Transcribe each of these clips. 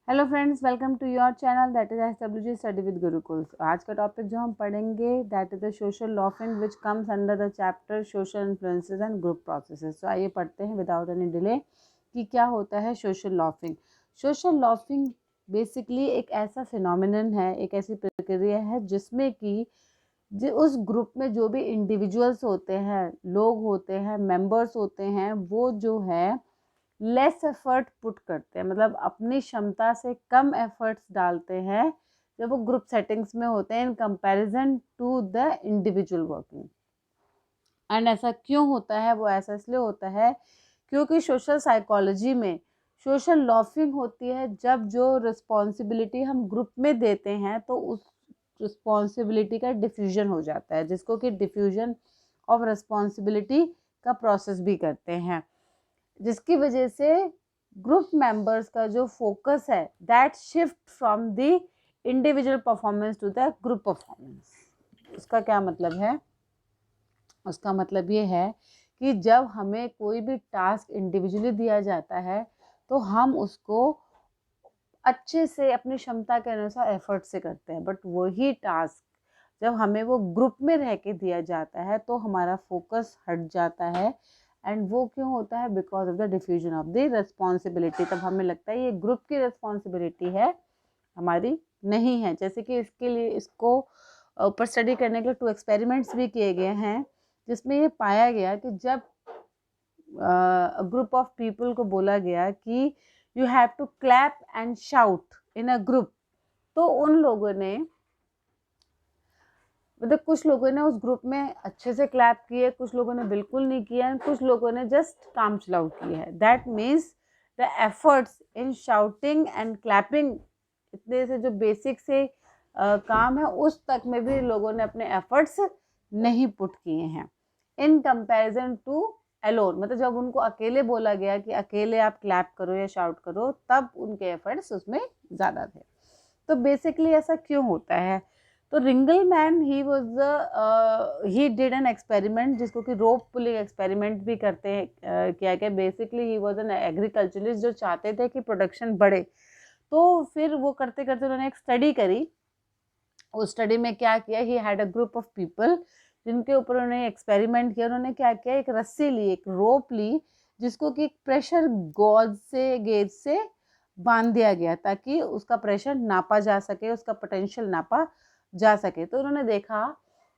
Hello friends, welcome to your channel that is SWG study with Gurukul. आज का topic जो हम पढ़ेंगे that is the social loafing which comes under the chapter social influences and group processes. तो आइए पढ़ते हैं विदाउट एनी डिले कि क्या होता है social laughing. Social laughing basically एक ऐसा फिनोमिनन है, एक ऐसी प्रक्रिया है जिसमें कि उस ग्रुप में जो भी इंडिविजुअल्स होते हैं, लोग होते हैं, मेंबर्स होते हैं, वो जो है लेस एफर्ट पुट करते हैं, मतलब अपनी क्षमता से कम एफर्ट्स डालते हैं जब वो ग्रुप सेटिंग्स में होते हैं in comparison to the individual working. And ऐसा क्यों होता है? वो ऐसा इसलिए होता है क्योंकि सोशल साइकोलॉजी में सोशल लॉफिंग होती है जब जो रिस्पॉन्सिबिलिटी हम ग्रुप में देते हैं तो उस रिस्पॉन्सिबिलिटी का डिफ्यूजन हो जाता है, जिसको कि डिफ्यूजन ऑफ रिस्पॉन्सिबिलिटी का प्रोसेस भी करते हैं, जिसकी वजह से ग्रुप मेंबर्स का जो फोकस है that shift from the individual performance to the group performance. उसका क्या मतलब है? उसका मतलब ये है कि जब हमें कोई भी टास्क इंडिविजुअली दिया जाता है तो हम उसको अच्छे से अपनी क्षमता के अनुसार एफर्ट से करते हैं, बट वही टास्क जब हमें वो ग्रुप में रह के दिया जाता है तो हमारा फोकस हट जाता है। एंड वो क्यों होता है? Because of the diffusion of the responsibility. तब हमें लगता है ये ग्रुप की रिस्पॉन्सिबिलिटी है, हमारी नहीं है। जैसे कि इसके लिए इसको ऊपर स्टडी करने के लिए 2 एक्सपेरिमेंट्स भी किए गए हैं, जिसमें ये पाया गया कि जब ग्रुप ऑफ पीपल को बोला गया कि you have to clap and shout in a group, तो उन लोगों ने, मतलब कुछ लोगों ने उस ग्रुप में अच्छे से क्लैप किए, कुछ लोगों ने बिल्कुल नहीं किया, कुछ लोगों ने जस्ट काम चलाउ किया है। That means the efforts in shouting and clapping, इतने से जो बेसिक से काम है उस तक में भी लोगों ने अपने एफर्ट्स नहीं पुट किए हैं इन कंपैरिजन टू अलोन। मतलब जब उनको अकेले बोला गया कि अकेले आप क्लैप करो या शाउट करो, तब उनके एफर्ट्स उसमें ज़्यादा थे। तो बेसिकली ऐसा क्यों होता है? तो Ringelmann he did an experiment जिसको कि रोप पुलिंग एक्सपेरिमेंट भी करते हैं, किया गया। Basically he was an agriculturist जो चाहते थे कि प्रोडक्शन बढ़े, तो फिर वो करते करते उन्होंने एक स्टडी करी। उस स्टडी में क्या किया, he had a group of people जिनके ऊपर उन्होंने एक्सपेरिमेंट किया। उन्होंने क्या किया, एक रस्सी ली, एक रोप ली, जिसको कि प्रेशर गेज से बांध दिया गया ताकि उसका प्रेशर नापा जा सके, उसका पोटेंशियल नापा जा सके। तो उन्होंने देखा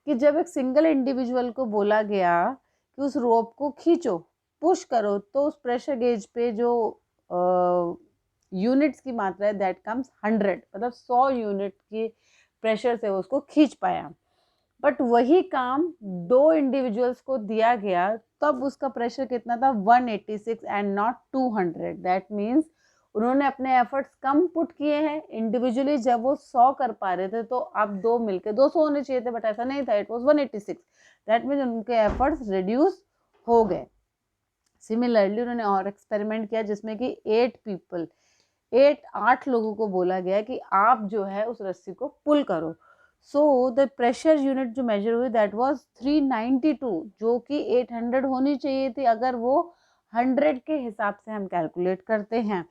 कि जब एक सिंगल इंडिविजुअल को बोला गया कि उस रोप को खींचो, पुश करो, तो उस प्रेशर गेज पे जो यूनिट्स की मात्रा है दैट कम्स 100, मतलब 100 यूनिट की प्रेशर से वो उसको खींच पाया। बट वही काम 2 इंडिविजुअल्स को दिया गया, तब उसका प्रेशर कितना था? 186 एंड नॉट 200। दैट मीन्स उन्होंने अपने एफर्ट्स कम पुट किए हैं। इंडिविजुअली जब वो 100 कर पा रहे थे तो अब 2 मिलके 200 होने चाहिए थे, बट ऐसा नहीं था, इट वाज 186। दैट मीन्स उनके एफर्ट्स रिड्यूस हो गए। सिमिलरली उन्होंने और एक्सपेरिमेंट किया जिसमें कि 8 लोगों को बोला गया कि आप जो है उस रस्सी को पुल करो। सो द प्रेशर यूनिट जो मेजर हुई दैट वाज 392, जो कि 800 होनी चाहिए थी अगर वो 100 के हिसाब से हम कैलकुलेट करते हैं।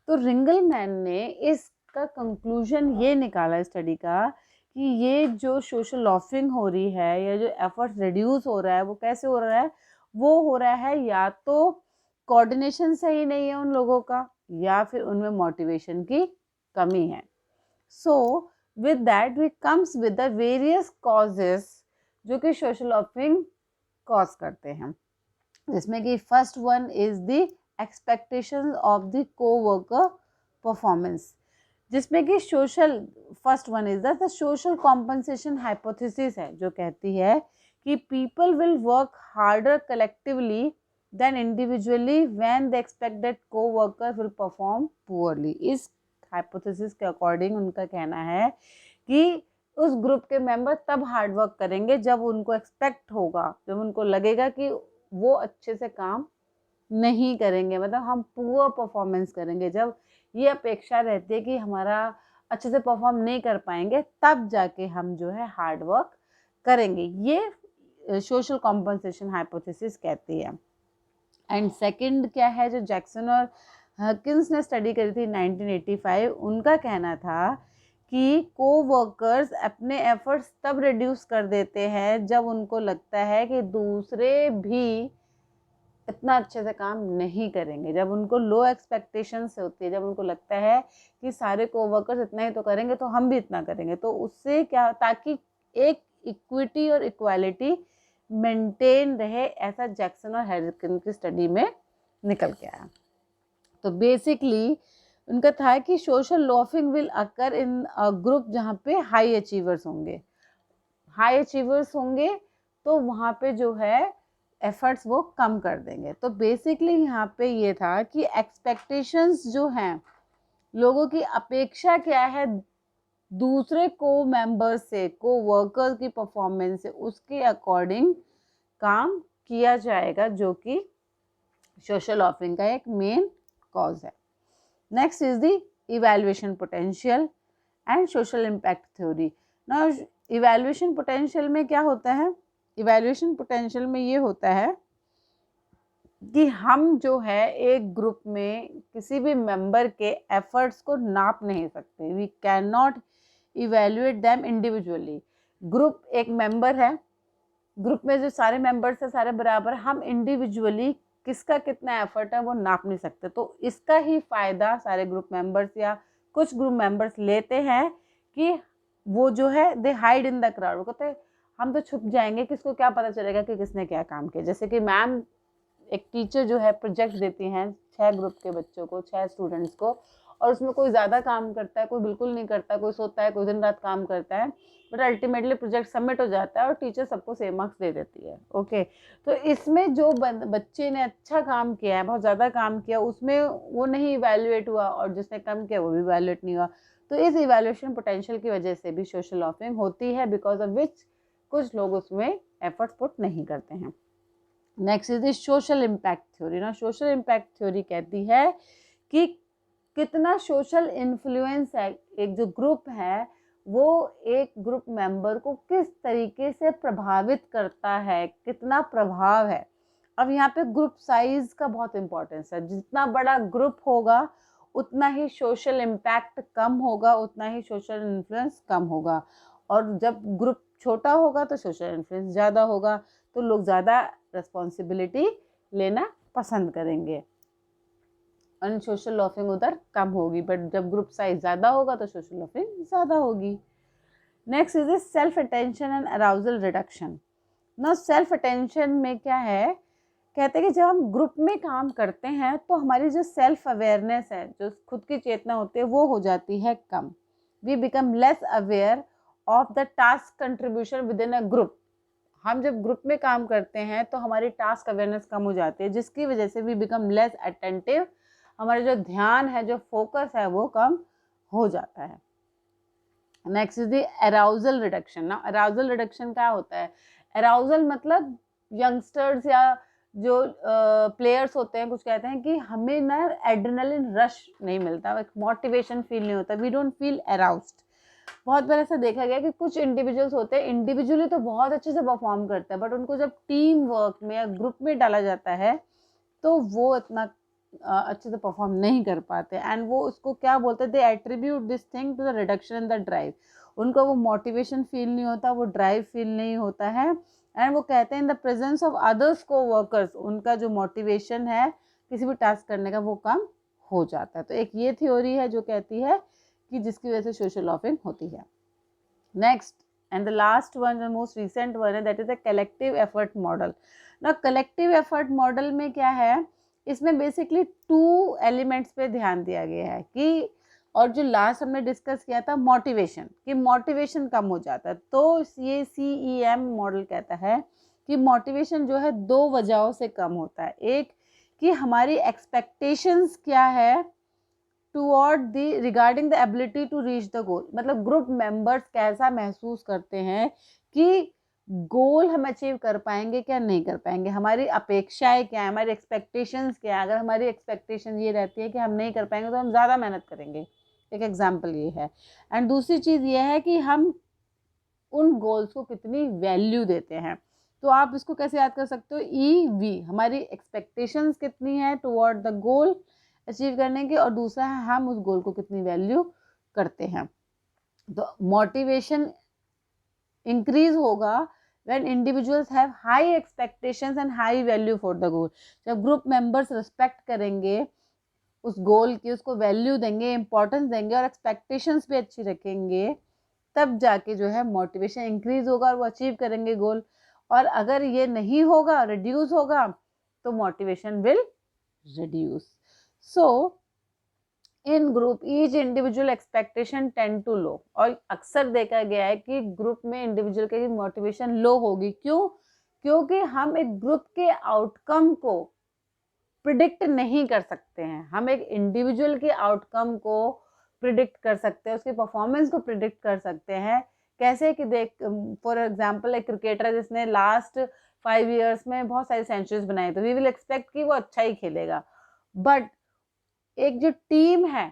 तो रिंगलमैन ने इसका कंक्लूजन ये निकाला स्टडी का कि ये जो सोशल लॉफिंग हो रही है या जो एफर्ट रिड्यूस हो रहा है, वो कैसे हो रहा है? वो हो रहा है या तो कोऑर्डिनेशन सही नहीं है उन लोगों का, या फिर उनमें मोटिवेशन की कमी है। So with that we comes with the various causes जो कि सोशल लॉफिंग कॉज करते हैं, जिसमें कि first one is the expectation of the coworker performance, जिसमें कि social first one is the social compensation hypothesis है, जो कहती है कि people will work harder collectively than individually when they expect that coworker will perform poorly. इस hypothesis के according उनका कहना है कि उस ग्रुप के मेंबर तब हार्ड वर्क करेंगे जब उनको एक्सपेक्ट होगा, जब उनको लगेगा कि वो अच्छे से काम नहीं करेंगे, मतलब हम पुअर परफॉर्मेंस करेंगे। जब ये अपेक्षा रहती है कि हमारा अच्छे से परफॉर्म नहीं कर पाएंगे, तब जाके हम जो है हार्ड वर्क करेंगे। ये सोशल कॉम्पनसेशन हाइपोथेसिस कहती है। एंड सेकंड क्या है, जो जैक्सन और हकिन्स ने स्टडी करी थी 1985। उनका कहना था कि कोवर्कर्स अपने एफर्ट्स तब रिड्यूस कर देते हैं जब उनको लगता है कि दूसरे भी इतना अच्छे से काम नहीं करेंगे, जब उनको लो एक्सपेक्टेशंस होती है, जब उनको लगता है कि सारे कोवर्कर्स इतना ही तो करेंगे तो हम भी इतना करेंगे, तो उससे क्या, ताकि एक इक्विटी और इक्वालिटी मेंटेन रहे, ऐसा जैक्सन और हैरिसन की स्टडी में निकल के आया। तो बेसिकली उनका था कि social laughing will occur in a group जहाँ पे हाई अचीवर्स होंगे तो वहाँ पे जो है एफर्ट्स वो कम कर देंगे। तो बेसिकली यहाँ पे ये था कि एक्सपेक्टेशंस जो हैं, लोगों की अपेक्षा क्या है दूसरे को मेंबर्स से, को वर्कर्स की परफॉर्मेंस से, उसके अकॉर्डिंग काम किया जाएगा, जो कि सोशल लॉफिंग का एक मेन कॉज है। Next is the evaluation potential and social impact theory. ना इवैल्यूएशन पोटेंशियल में क्या होता है, इवैल्यूएशन पोटेंशियल में ये होता है कि हम जो है एक ग्रुप में किसी भी मेंबर के एफर्ट्स को नाप नहीं सकते, we can not evaluate them individually. Group एक मेंबर है, ग्रुप में जो सारे मेंबर्स हैं सारे बराबर, हम इंडिविजुअली किसका कितना एफर्ट है वो नाप नहीं सकते। तो इसका ही फ़ायदा सारे ग्रुप मेंबर्स या कुछ ग्रुप मेंबर्स लेते हैं कि वो जो है दे हाइड इन द क्राउड, वो कहते हैं हम तो छुप जाएंगे, किसको क्या पता चलेगा कि किसने क्या काम किया। जैसे कि मैम एक टीचर जो है प्रोजेक्ट देती हैं 6 ग्रुप के बच्चों को, 6 स्टूडेंट्स को, और उसमें कोई ज़्यादा काम करता है, कोई बिल्कुल नहीं करता, कोई सोता है, कोई दिन रात काम करता है, बट अल्टीमेटली प्रोजेक्ट सबमिट हो जाता है और टीचर सबको सेम मार्क्स दे देती है। ओके, तो इसमें जो बच्चे ने अच्छा काम किया है, बहुत ज़्यादा काम किया, उसमें वो नहीं इवैल्यूएट हुआ, और जिसने कम किया वो भी इवैल्यूएट नहीं हुआ। तो इस इवैल्यूएशन पोटेंशियल की वजह से भी सोशल लॉफिंग होती है, बिकॉज ऑफ विच कुछ लोग उसमें एफर्ट्स पुट नहीं करते हैं। Next is the social impact theory. ना सोशल इम्पैक्ट थ्योरी कहती है कि कितना सोशल इन्फ्लुएंस है, एक जो ग्रुप है वो एक ग्रुप मेंबर को किस तरीके से प्रभावित करता है, कितना प्रभाव है। अब यहाँ पे ग्रुप साइज का बहुत इंपॉर्टेंस है, जितना बड़ा ग्रुप होगा उतना ही सोशल इम्पैक्ट कम होगा, उतना ही सोशल इन्फ्लुएंस कम होगा, और जब ग्रुप छोटा होगा तो सोशल इन्फ्लुएंस ज़्यादा होगा, तो लोग ज़्यादा रिस्पॉन्सिबिलिटी लेना पसंद करेंगे और सोशल लॉफिंग उधर कम होगी। बट जब ग्रुप साइज ज़्यादा होगा तो सोशल लॉफिंग ज़्यादा होगी। Next is is self attention and arousal reduction. ना सेल्फ अटेंशन में क्या है, कहते हैं कि जब हम ग्रुप में काम करते हैं तो हमारी जो सेल्फ अवेयरनेस है, जो खुद की चेतना होती है, वो हो जाती है कम। We become less aware of the task contribution within a group. हम जब ग्रुप में काम करते हैं तो हमारी टास्क अवेयरनेस कम हो जाती है, जिसकी वजह से वी बिकम लेस अटेंटिव, हमारा जो ध्यान है, जो फोकस है, वो कम हो जाता है। Next is the arousal reduction. ना अराउजल रिडक्शन क्या होता है, अराउजल मतलब यंगस्टर्स या जो प्लेयर्स होते हैं, कुछ कहते हैं कि हमें ना एड्रेनलिन रश नहीं मिलता, एक मोटिवेशन फील नहीं होता, वी डोंट फील अराउज्ड। बहुत बार ऐसा देखा गया कि कुछ इंडिविजुअल्स होते हैं, इंडिविजुअली तो बहुत अच्छे से परफॉर्म करते हैं, बट उनको जब टीम वर्क में या ग्रुप में डाला जाता है तो वो इतना अच्छे से परफॉर्म नहीं कर पाते, एंड वो उसको क्या बोलते हैं, they attribute this thing to the reduction in the drive. उनको वो मोटिवेशन फील नहीं होता, वो ड्राइव फील नहीं होता है, एंड वो कहते हैं in the presence of others को वर्कर्स, उनका जो मोटिवेशन है किसी भी टास्क करने का वो कम हो जाता है। तो एक ये थ्योरी है जो कहती है कि जिसकी वजह से सोशल लॉफिंग होती है। Next and the last one, the most recent one है, that is the collective effort model. ना कलेक्टिव एफर्ट मॉडल में क्या है, इसमें बेसिकली 2 एलिमेंट्स पे ध्यान दिया गया है कि, और जो लास्ट हमने डिस्कस किया था मोटिवेशन, कि मोटिवेशन कम हो जाता है, तो ये CEM मॉडल कहता है कि मोटिवेशन जो है 2 वजहों से कम होता है। एक कि हमारी एक्सपेक्टेशंस क्या है toward the regarding the ability to reach the goal, मतलब ग्रुप मेंबर्स कैसा महसूस करते हैं कि गोल हम अचीव कर पाएंगे क्या नहीं कर पाएंगे, हमारी अपेक्षाएं क्या है, हमारी एक्सपेक्टेशंस क्या है। अगर हमारी एक्सपेक्टेशन ये रहती है कि हम नहीं कर पाएंगे तो हम ज़्यादा मेहनत करेंगे, एक एग्जांपल ये है। एंड दूसरी चीज़ ये है कि हम उन गोल्स को कितनी वैल्यू देते हैं। तो आप इसको कैसे याद कर सकते हो, EV हमारी एक्सपेक्टेशंस कितनी है टुवर्ड द गोल, अचीव करने की, और दूसरा है हम उस गोल को कितनी वैल्यू करते हैं। तो मोटिवेशन इंक्रीज होगा when individuals have high expectations and high value for the goal। जब ग्रुप मेंबर्स रिस्पेक्ट करेंगे उस गोल की, उसको वैल्यू देंगे, इंपॉर्टेंस देंगे और एक्सपेक्टेशंस भी अच्छी रखेंगे, तब जाके जो है मोटिवेशन इंक्रीज होगा और वो अचीव करेंगे गोल। और अगर ये नहीं होगा, रिड्यूस होगा, तो motivation will reduce. So in group each individual expectation tend to low. और अक्सर देखा गया है कि ग्रुप में इंडिविजुअल की मोटिवेशन लो होगी। क्यों? क्योंकि हम एक ग्रुप के आउटकम को प्रिडिक्ट नहीं कर सकते हैं। हम एक इंडिविजुअल के आउटकम को प्रिडिक्ट कर सकते हैं, उसके परफॉर्मेंस को प्रिडिक्ट कर सकते हैं। कैसे कि देख, फॉर एग्जांपल एक क्रिकेटर जिसने लास्ट 5 इयर्स में बहुत सारी सेंचुरीज बनाई, तो वी विल एक्सपेक्ट कि वो अच्छा ही खेलेगा। बट एक जो टीम है,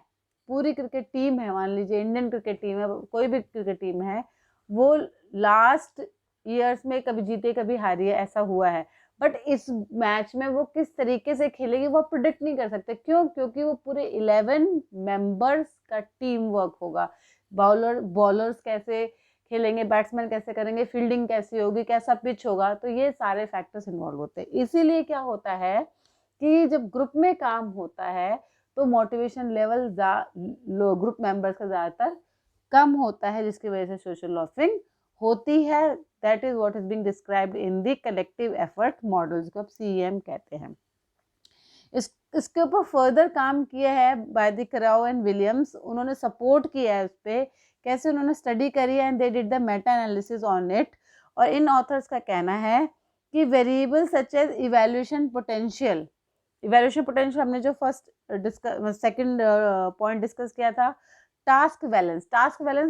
पूरी क्रिकेट टीम है, मान लीजिए इंडियन क्रिकेट टीम है, कोई भी क्रिकेट टीम है, वो लास्ट ईयर्स में कभी जीते कभी हारी है, ऐसा हुआ है। बट इस मैच में वो किस तरीके से खेलेगी वो प्रिडिक्ट नहीं कर सकते। क्यों? क्योंकि वो पूरे 11 मेंबर्स का टीम वर्क होगा। बॉलर्स कैसे खेलेंगे, बैट्समैन कैसे करेंगे, फील्डिंग कैसी होगी, कैसा पिच होगा, तो ये सारे फैक्टर्स इन्वॉल्व होते हैं। इसीलिए क्या होता है कि जब ग्रुप में काम होता है तो मोटिवेशन लेवल ग्रुप मेंबर्स का ज़्यादातर कम होता है, जिसकी वजह से सोशल लॉफिंग होती है। That is what is being described in the collective effort model, जिसको आप CEM कहते हैं। इसके ऊपर फर्दर काम किया है by the Karau and Williams. उन्होंने सपोर्ट किया है उस पर, कैसे उन्होंने स्टडी करी है and they did the meta analysis on it. और इन ऑथर्स का कहना है कि variable such as evaluation potential हमने जो सेकंड पॉइंट डिस्कस किया था, टास्क बैलेंस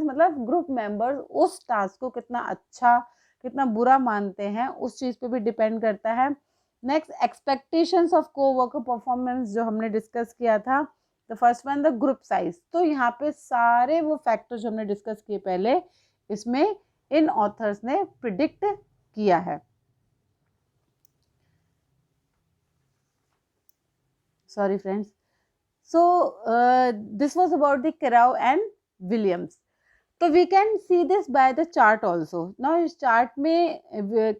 मतलब ग्रुप मेंबर्स उस टास्क को कितना अच्छा कितना बुरा मानते हैं, उस चीज पे भी डिपेंड करता है। Next, expectations of co-worker performance, जो हमने डिस्कस किया था। The first one, the group size. तो यहाँ पे सारे वो फैक्टर्स जो हमने डिस्कस किए पहले, इसमें इन ऑथर्स ने प्रिडिक्ट किया है। Sorry friends. So this was about the Carrow and Williams. तो we can see this by the chart also. Now इस चार्ट में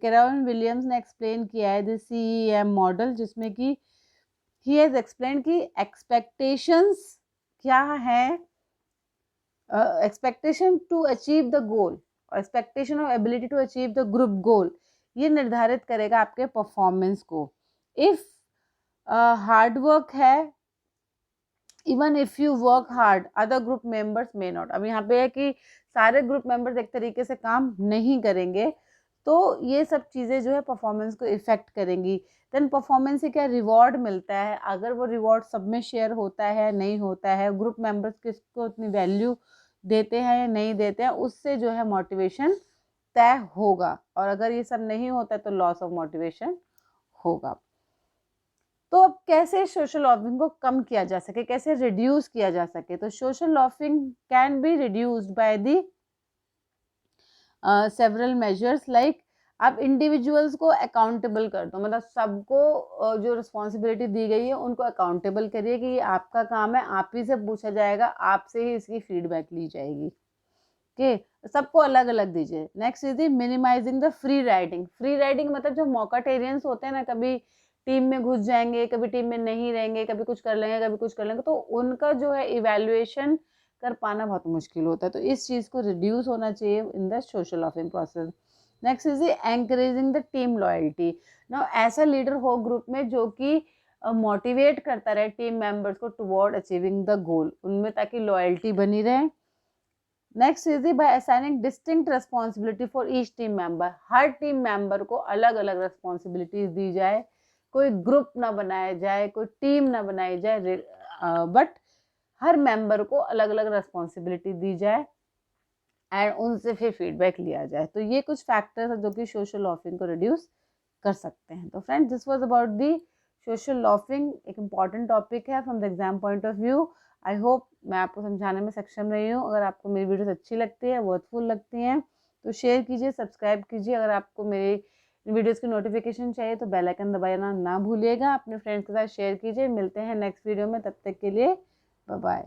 Carrow and Williams ने एक्सप्लेन किया है the CEM मॉडल, जिसमें कि he has explained कि expectations क्या है, expectation to achieve the goal और expectation of ability to achieve the group goal, ये निर्धारित करेगा आपके परफॉर्मेंस को। If हार्ड वर्क है, even if you work hard other group members may not. अब यहाँ पे है कि सारे ग्रुप मेंबर्स एक तरीके से काम नहीं करेंगे, तो ये सब चीज़ें जो है परफॉर्मेंस को इफेक्ट करेंगी। देन परफॉर्मेंस से क्या रिवॉर्ड मिलता है, अगर वो रिवॉर्ड सब में शेयर होता है नहीं होता है, ग्रुप मेंबर्स किसको उतनी वैल्यू देते हैं या नहीं देते हैं, उससे जो है मोटिवेशन तय होगा। और अगर ये सब नहीं होता है तो लॉस ऑफ मोटिवेशन होगा। तो अब कैसे सोशल लॉफिंग को कम किया जा सके, कैसे रिड्यूस किया जा सके? तो social laughing can be reduced by the several measures. Like आप इंडिविजुअल्स को अकाउंटेबल कर दो, मतलब सबको जो रिस्पॉन्सिबिलिटी दी गई है उनको अकाउंटेबल करिए कि ये आपका काम है, आप ही से पूछा जाएगा, आपसे ही इसकी फीडबैक ली जाएगी। ओके, सबको अलग अलग दीजिए। Next is the minimizing the free riding मतलब जो मॉकाटेरियंस होते हैं ना, कभी टीम में घुस जाएंगे, कभी टीम में नहीं रहेंगे, कभी कुछ कर लेंगे कभी कुछ कर लेंगे, तो उनका जो है इवैल्यूएशन कर पाना बहुत मुश्किल होता है। तो इस चीज़ को रिड्यूस होना चाहिए in the social laughing process. Next is encouraging the team loyalty. ना ऐसा लीडर हो ग्रुप में जो कि मोटिवेट करता रहे टीम मेंबर्स को टुवर्ड अचीविंग द गोल, उनमें ताकि लॉयल्टी बनी रहे। Next is by assigning distinct responsibility for each team member. Her team member को अलग अलग रिस्पॉन्सिबिलिटीज दी जाए, कोई ग्रुप ना बनाया जाए, कोई टीम ना बनाई जाए, बट हर मेंबर को अलग अलग रिस्पॉन्सिबिलिटी दी जाए एंड उनसे फिर फीडबैक लिया जाए। तो ये कुछ फैक्टर्स हैं जो कि सोशल लॉफिंग को रिड्यूस कर सकते हैं। तो friends, this was about the social laughing, एक इम्पॉर्टेंट टॉपिक है from the exam point of view. I hope मैं आपको समझाने में सक्षम रही हूँ। अगर आपको मेरी वीडियोस अच्छी लगती है, वर्थफुल लगती हैं, तो शेयर कीजिए, सब्सक्राइब कीजिए। अगर आपको मेरी वीडियोज़ की नोटिफिकेशन चाहिए तो बेल आइकन दबाना ना भूलिएगा। अपने फ्रेंड्स के साथ शेयर कीजिए। मिलते हैं नेक्स्ट वीडियो में, तब तक के लिए बाय बाय।